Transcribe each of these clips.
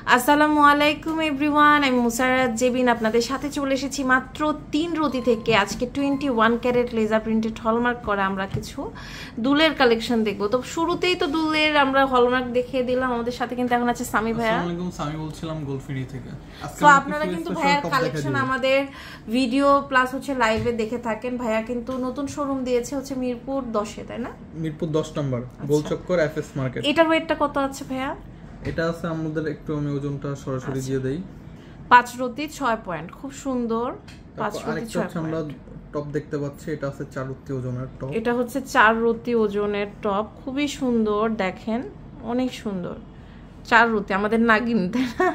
আসসালামু আলাইকুম এভরিওয়ান, আমি মুসারাত জেবিন আপনাদের সাথে চলে এসেছি মাত্র 3 রতি থেকে। আজকে 21 ক্যারেট লেজার প্রিন্টেড হলমার্ক করা আমরা কিছু দুলের কালেকশন দেখবো। তো শুরুতেই তো দুলের আমরা হলমার্ক দেখিয়ে দিলাম। আমাদের সাথে কিন্তু এখন আছে সামি ভাইয়া। আসসালামু আলাইকুম, সামি বলছিলাম গোলফিনি থেকে। তো আপনারা কিন্তু ভাইয়ার কালেকশন আমাদের ভিডিও প্লাস হচ্ছে লাইভে দেখে থাকেন। ভাইয়া কিন্তু নতুন শোরুম দিয়েছে হচ্ছে মিরপুর 10-এ, তাই না? মিরপুর 10 নম্বর গোলচক্কর এফএস মার্কেট। এটার ওয়েটটা কত আছে ভাইয়া? এটা আছে আমাদের একটু আমি ওজনটা সরাসরি দিয়ে দেই। 5 রতি 6 পয়েন্ট, খুব সুন্দর। 5 রতি 6 পয়েন্ট। আমরা টপ দেখতে পাচ্ছি, এটা আছে 4 রতি ওজনের টপ। এটা হচ্ছে 4 রতি ওজনের টপ, খুবই সুন্দর, দেখেন অনেক সুন্দর। 4 রতি আমাদের নাগিন, তাই না?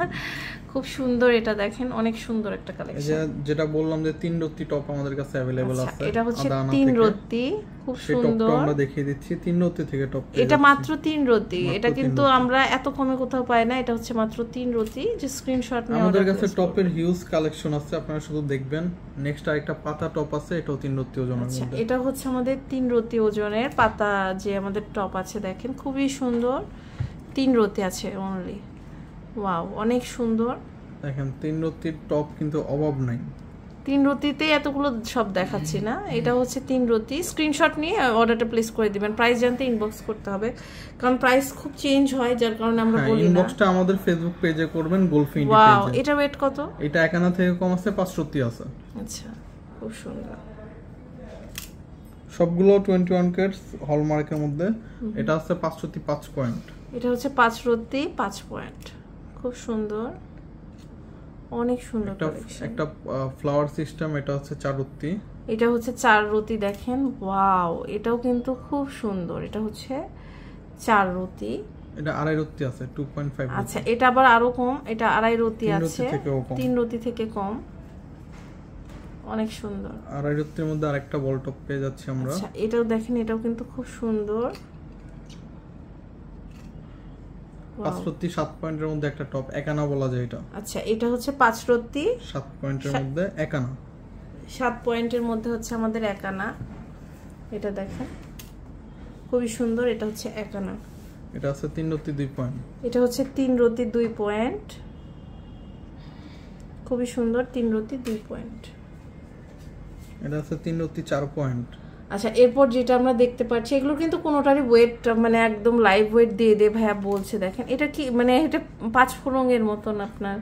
খুব সুন্দর, এটা দেখেন অনেক সুন্দর একটা কালেকশন। যেটা বললাম যে 3 রতি টপ আমাদের কাছে अवेलेबल আছে। এটা হচ্ছে 3 রতি, খুব সুন্দর। আমরা দেখিয়ে দিচ্ছি 3 রতি থেকে টপ। এটা মাত্র 3 রতি, এটা কিন্তু আমরা এত কমে কোথাও পাই না। এটা হচ্ছে মাত্র 3 রতি। যে স্ক্রিনশট নিয়ে আমাদের কাছে টপের হিউজ কালেকশন আছে, আপনারা শুধু দেখবেন। নেক্সট আরেকটা পাতা টপ আছে, এটাও 3 রতি ওজনের মধ্যে। এটা হচ্ছে আমাদের 3 রতি ওজনের পাতা যে আমাদের টপ আছে, দেখেন খুবই সুন্দর। 3 রতি আছে অনলি। ওয়াও, অনেক সুন্দর। দেখেন 3 রতির টপ কিন্তু অভাব নাই। 3 রতিতে এতগুলো সব দেখাচ্ছি না। এটা হচ্ছে 3 রতি। স্ক্রিনশট নিয়ে অর্ডারটা প্লেস করে দিবেন। প্রাইস জানতে ইনবক্স করতে হবে, কারণ প্রাইস খুব চেঞ্জ হয়, যার কারণে আমরা বলি না। ইনবক্সটা আমাদের ফেসবুক পেজে করবেন, গোলফিনি পেজে। ওয়াও, এটা ওয়েট কত? এটা একানা থেকে কম আছে, 5 রতি আছে। আচ্ছা, খুব সুন্দর। সবগুলো 21 ক্যারেটস হলমার্কের মধ্যে। এটা আছে 5 রতি 5 পয়েন্ট। এটা হচ্ছে 5 রতি 5 পয়েন্ট, খুব সুন্দর, অনেক সুন্দর কালেকশন। একটা ফ্লাওয়ার সিস্টেম, এটা হচ্ছে 4 রতি। এটা হচ্ছে 4 রতি, দেখেন ওয়াও, এটাও কিন্তু খুব সুন্দর। এটা হচ্ছে 4 রতি। এটা আড়াই রতি আছে, 2.5। আচ্ছা, এটা আবার আরো কম, এটা আড়াই রতি আছে, 3 রতি থেকে কম, অনেক সুন্দর। আড়াই রতির মধ্যে আরেকটা বল টপ পেয়ে যাচ্ছি আমরা। আচ্ছা, এটাও দেখেন, এটাও কিন্তু খুব সুন্দর। 5 রতি 7 পয়েন্টের মধ্যে একটা টপ, একানা বলা যায় এটা। আচ্ছা, এটা হচ্ছে 5 রতি 7 পয়েন্টের মধ্যে একানা। 7 পয়েন্টের মধ্যে হচ্ছে আমাদের একানা। এটা দেখেন খুবই সুন্দর। এটা হচ্ছে একানা। এটা আছে 3 রতি 2 পয়েন্ট। এটা হচ্ছে 3 রতি 2 পয়েন্ট, খুবই সুন্দর। 3 রতি 2 পয়েন্ট। এটা আছে 3 রতি 4 পয়েন্ট। আচ্ছা, এরপর যেটা আমরা দেখতে পাচ্ছি, এগুলো কিন্তু কোনোটারই ওয়েট মানে একদম লাইভ ওয়েট দিয়ে ভাইয়া বলছে। দেখেন এটা কি, মানে এটা 5 ফোরঙের মতন আপনার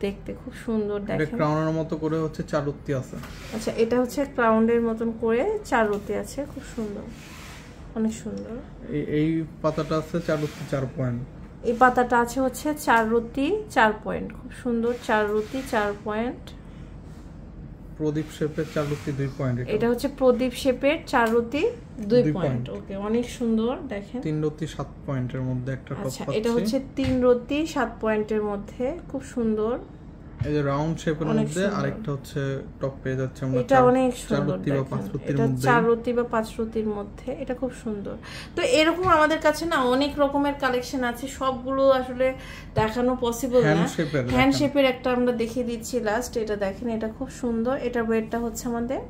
দেখতে, খুব সুন্দর। দেখেন এটা ক্রাউনের মতো করে হচ্ছে 4 রতি আছে। আচ্ছা, এটা হচ্ছে ক্রাউনের মতন করে 4 রতি আছে, খুব সুন্দর, অনেক সুন্দর। এই পাতাটা আছে 4 রতি 4 পয়েন্ট। এই পাতাটা আছে হচ্ছে 4 রতি 4 পয়েন্ট, খুব সুন্দর। 4 রতি 4 পয়েন্ট। প্রদীপ শেপের 4 রতি 2 পয়েন্ট। এটা হচ্ছে প্রদীপ শেপের 4 রতি 2 পয়েন্ট। ওকে, অনেক সুন্দর। দেখেন 3 রতি 7 পয়েন্টের মধ্যে একটা টপ আচ্ছা, পাচ্ছি। এটা হচ্ছে 3 রতি 7 পয়েন্টের মধ্যে, খুব সুন্দর। এই যে রাউন্ড শেপের মধ্যে আরেকটা হচ্ছে টপ পেয়ে যাচ্ছে আমরা। এটা অনেক সুন্দর। 4 রতি বা 5 রতির এটা মধ্যে। 4 রতি বা 5 রতির মধ্যে, এটা খুব সুন্দর। তো এরকম আমাদের কাছে না অনেক রকমের কালেকশন আছে, সবগুলো আসলে দেখানো পসিবল না। হ্যান্ড শেপের একটা আমরা দেখিয়ে দিচ্ছি লাস্ট। এটা দেখেন, এটা খুব সুন্দর। এটা ওয়েটটা হচ্ছে আমাদের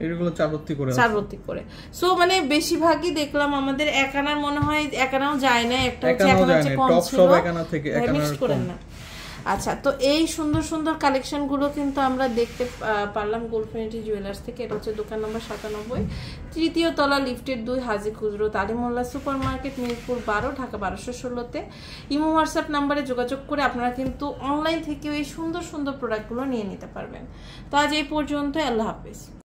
এগুলো 4 রতি করে 4 রতি করে। সো মানে বেশিরভাগই দেখলাম আমাদের একানার, মনে হয় একানাও যায় না। একটা হচ্ছে একানা হচ্ছে কম ছিল, সব একানা থেকে একানার কম। আচ্ছা, তো এই সুন্দর সুন্দর কালেকশন গুলো কিন্তু আমরা দেখতে পারলাম গোলফিনিটি জুয়েলার্স থেকে। এটা হচ্ছে দোকান নম্বর 97, তৃতীয় তলা, লিফটের 2, হাজি খুচরো তালিমুল্লা super market, Mirpur 12, Dhaka 1216-তে। Imo WhatsApp নাম্বারে যোগাযোগ করে আপনারা কিন্তু অনলাইন থেকেও এই সুন্দর সুন্দর প্রোডাক্টগুলো নিয়ে নিতে পারবেন। তো আজ এই পর্যন্ত, আল্লাহ হাফেজ।